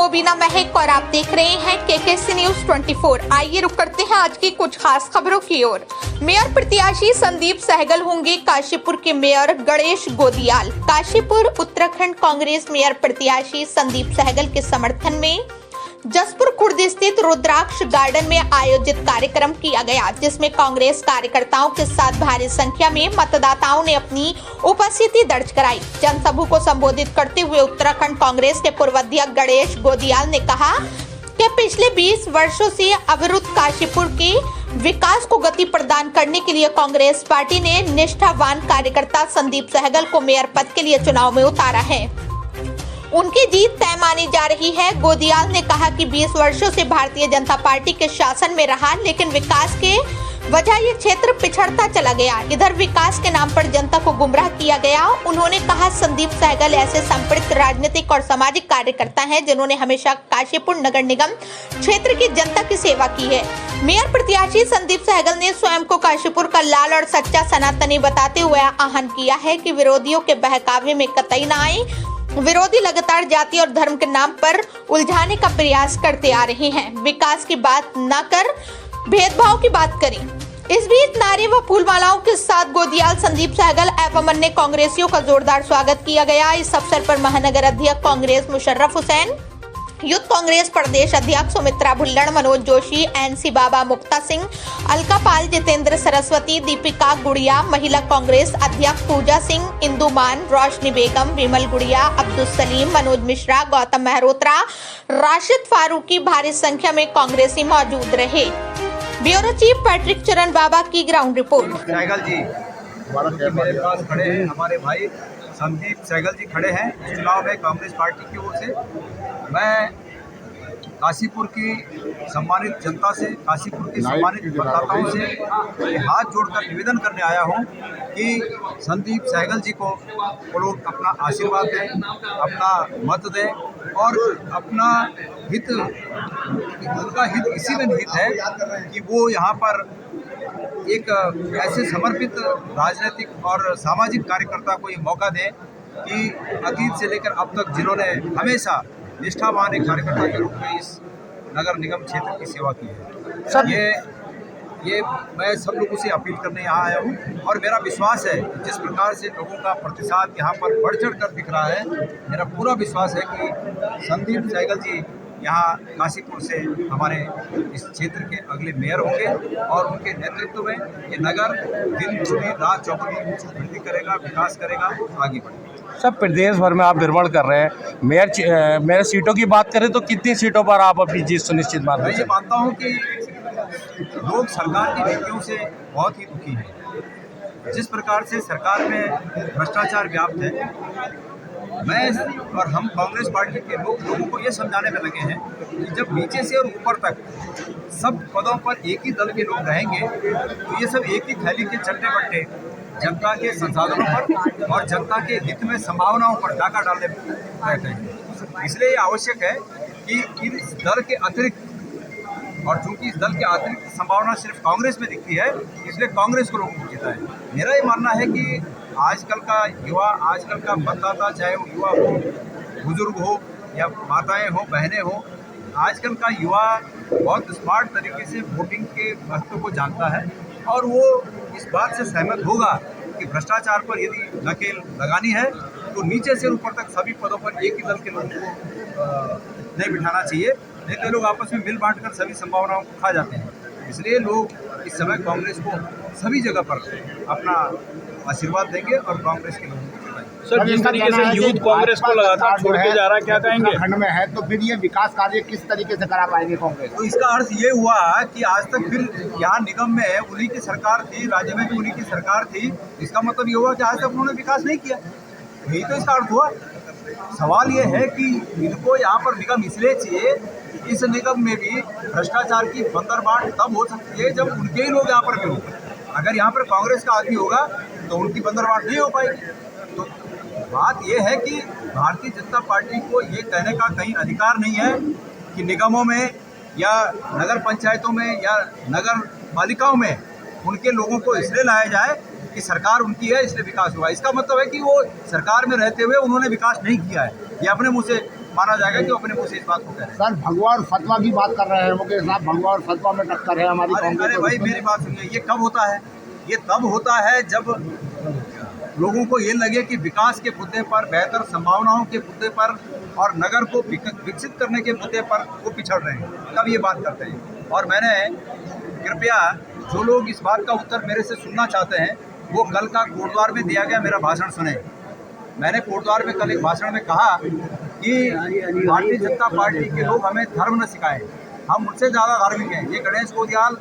मोबिना महक और आप देख रहे हैं केकेसी न्यूज 24। आइए रुक करते हैं आज की कुछ खास खबरों की ओर। मेयर प्रत्याशी संदीप सहगल होंगे काशीपुर के मेयर गणेश गोदियाल। काशीपुर उत्तराखंड कांग्रेस मेयर प्रत्याशी संदीप सहगल के समर्थन में जसपुर खुर्द स्थित रुद्राक्ष गार्डन में आयोजित कार्यक्रम किया गया, जिसमें कांग्रेस कार्यकर्ताओं के साथ भारी संख्या में मतदाताओं ने अपनी उपस्थिति दर्ज कराई। जनसभा को संबोधित करते हुए उत्तराखंड कांग्रेस के पूर्व अध्यक्ष गणेश गोदियाल ने कहा कि पिछले 20 वर्षों से अवरुद्ध काशीपुर के विकास को गति प्रदान करने के लिए कांग्रेस पार्टी ने निष्ठावान कार्यकर्ता संदीप सहगल को मेयर पद के लिए चुनाव में उतारा है। उनकी जीत तय मानी जा रही है। गोदियाल ने कहा कि 20 वर्षों से भारतीय जनता पार्टी के शासन में रहा, लेकिन विकास के वजह ये क्षेत्र पिछड़ता चला गया। इधर विकास के नाम पर जनता को गुमराह किया गया। उन्होंने कहा संदीप सहगल ऐसे संपृक्त राजनीतिक और सामाजिक कार्यकर्ता हैं जिन्होंने हमेशा काशीपुर नगर निगम क्षेत्र की जनता की सेवा की है। मेयर प्रत्याशी संदीप सहगल ने स्वयं को काशीपुर का लाल और सच्चा सनातनी बताते हुए आह्वान किया है कि विरोधियों के बहकावे में कतई न आए। विरोधी लगातार जाति और धर्म के नाम पर उलझाने का प्रयास करते आ रहे हैं। विकास की बात न कर भेदभाव की बात करें। इस बीच नारे व फूलमालाओं के साथ गोदियाल, संदीप सहगल एवं अन्य कांग्रेसियों का जोरदार स्वागत किया गया। इस अवसर पर महानगर अध्यक्ष कांग्रेस मुशर्रफ हुसैन, यूथ कांग्रेस प्रदेश अध्यक्ष सुमित्रा भुल्लड़, मनोज जोशी, एनसी बाबा, मुक्ता सिंह, अलका पाल, जितेंद्र सरस्वती, दीपिका गुड़िया, महिला कांग्रेस अध्यक्ष पूजा सिंह, इंदु मान, रोशनी बेगम, विमल गुड़िया, अब्दुल सलीम, मनोज मिश्रा, गौतम मेहरोत्रा, राशिद फारूकी भारी संख्या में कांग्रेसी मौजूद रहे। ब्यूरो चीफ पैट्रिक चरण बाबा की ग्राउंड रिपोर्ट। सहगल जी मेरे पास खड़े हैं, हमारे भाई संदीप सहगल जी खड़े हैं। चुनाव में कांग्रेस पार्टी की ओर से मैं काशीपुर की सम्मानित जनता से, काशीपुर के सम्मानित मतदाताओं से हाथ जोड़कर निवेदन करने आया हूं कि संदीप सहगल जी को वो लोग अपना आशीर्वाद दें, अपना मत दें और अपना हित, उनका हित इसी में निहित है कि वो यहाँ पर एक ऐसे समर्पित राजनीतिक और सामाजिक कार्यकर्ता को ये मौका दें कि अतीत से लेकर अब तक जिन्होंने हमेशा निष्ठावान एक कार्यकर्ता के रूप में इस नगर निगम क्षेत्र की सेवा की है। ये मैं सब लोगों से अपील करने यहाँ आया हूँ और मेरा विश्वास है जिस प्रकार से लोगों का प्रतिसाद यहाँ पर बढ़ चढ़ कर दिख रहा है, मेरा पूरा विश्वास है कि संदीप सहगल जी यहाँ काशीपुर से हमारे इस क्षेत्र के अगले मेयर होंगे और उनके नेतृत्व में ये नगर दिन दुनी रात चौगुनी वृद्धि करेगा, विकास करेगा, आगे बढ़ेगा। सब प्रदेश भर में आप भ्रमण कर रहे हैं। मेयर सीटों की बात करें तो कितनी सीटों पर आप अपनी जीत सुनिश्चित मानते हैं? मैं ये मानता हूँ कि लोग सरकार की नीतियों से बहुत ही दुखी हैं। जिस प्रकार से सरकार में भ्रष्टाचार व्याप्त है, मैं और हम कांग्रेस पार्टी के लोगों को ये समझाने में लगे हैं कि जब नीचे से और ऊपर तक सब पदों पर एक ही दल के लोग रहेंगे तो ये सब एक ही थैली के चट्टे बट्टे जनता के संसाधनों पर और जनता के हित में संभावनाओं पर डाका डालने रहते हैं। इसलिए ये आवश्यक है कि इस दल के अतिरिक्त, और चूंकि इस दल के अतिरिक्त संभावना सिर्फ कांग्रेस में दिखती है, इसलिए कांग्रेस को लोगों को जिताएं। मेरा ये मानना है कि आजकल का युवा, आजकल का मतदाता, चाहे वो युवा हो, बुजुर्ग हो या माताएं हो, बहनें हो, आजकल का युवा बहुत स्मार्ट तरीके से वोटिंग के महत्व को जानता है और वो इस बात से सहमत होगा कि भ्रष्टाचार पर यदि नकेल लगानी है तो नीचे से ऊपर तक सभी पदों पर एक ही दल के लोगों को नहीं बिठाना चाहिए, नहीं तो लोग आपस में मिल बांट कर सभी संभावनाओं को खा जाते हैं। इसलिए लोग इस समय कांग्रेस को सभी जगह पर अपना आशीर्वाद देंगे और कांग्रेस के लोगों को जिताएंगे। सर, जिस तरीके से यूथ कांग्रेस को लगातार छोड़ के जा रहा है, क्या कहेंगे? खंड में है तो फिर ये विकास कार्य किस तरीके से करा पाएंगे कांग्रेस? तो इसका अर्थ ये हुआ कि आज तक फिर यहाँ निगम में उन्हीं की सरकार थी, राज्य में भी उन्हीं की सरकार थी। इसका मतलब ये हुआ कि आज तक उन्होंने विकास नहीं किया। यही तो इसका अर्थ हुआ। सवाल ये है कि इनको यहाँ पर निगम इसलिए चाहिए, इस निगम में भी भ्रष्टाचार की बंदरबाट तब हो सकती है जब उनके ही लोग यहाँ पर भी होंगे। अगर यहाँ पर कांग्रेस का आदमी होगा तो उनकी बंदरबाट नहीं हो पाएगी। तो बात यह है कि भारतीय जनता पार्टी को ये कहने का कहीं अधिकार नहीं है कि निगमों में या नगर पंचायतों में या नगर पालिकाओं में उनके लोगों को इसलिए लाया जाए कि सरकार उनकी है इसलिए विकास हुआ। इसका मतलब है कि वो सरकार में रहते हुए उन्होंने विकास नहीं किया है, ये अपने मुंह से माना जाएगा कि वो अपने मुँह से इस बात को कह रहे हैं। सर भगवा और फतवा की बात कर रहे हैं मुकेश साहब, भगवा और फतवा में टक्कर है हमारी अरे कांग्रेस भाई मेरी बात सुनिए, ये कब होता है? ये तब होता है जब लोगों को ये लगे कि विकास के मुद्दे पर, बेहतर संभावनाओं के मुद्दे पर और नगर को विकसित करने के मुद्दे पर वो पिछड़ रहे हैं, तब ये बात करते हैं। और मैंने कृपया जो लोग इस बात का उत्तर मेरे से सुनना चाहते हैं वो कल का कोटद्वार में दिया गया मेरा भाषण सुने। मैंने कोटद्वार में कल एक भाषण में कहा कि भारतीय जनता पार्टी के लोग हमें धर्म न सिखाएं, हम उनसे ज़्यादा धार्मिक हैं। ये गणेश गोदियाल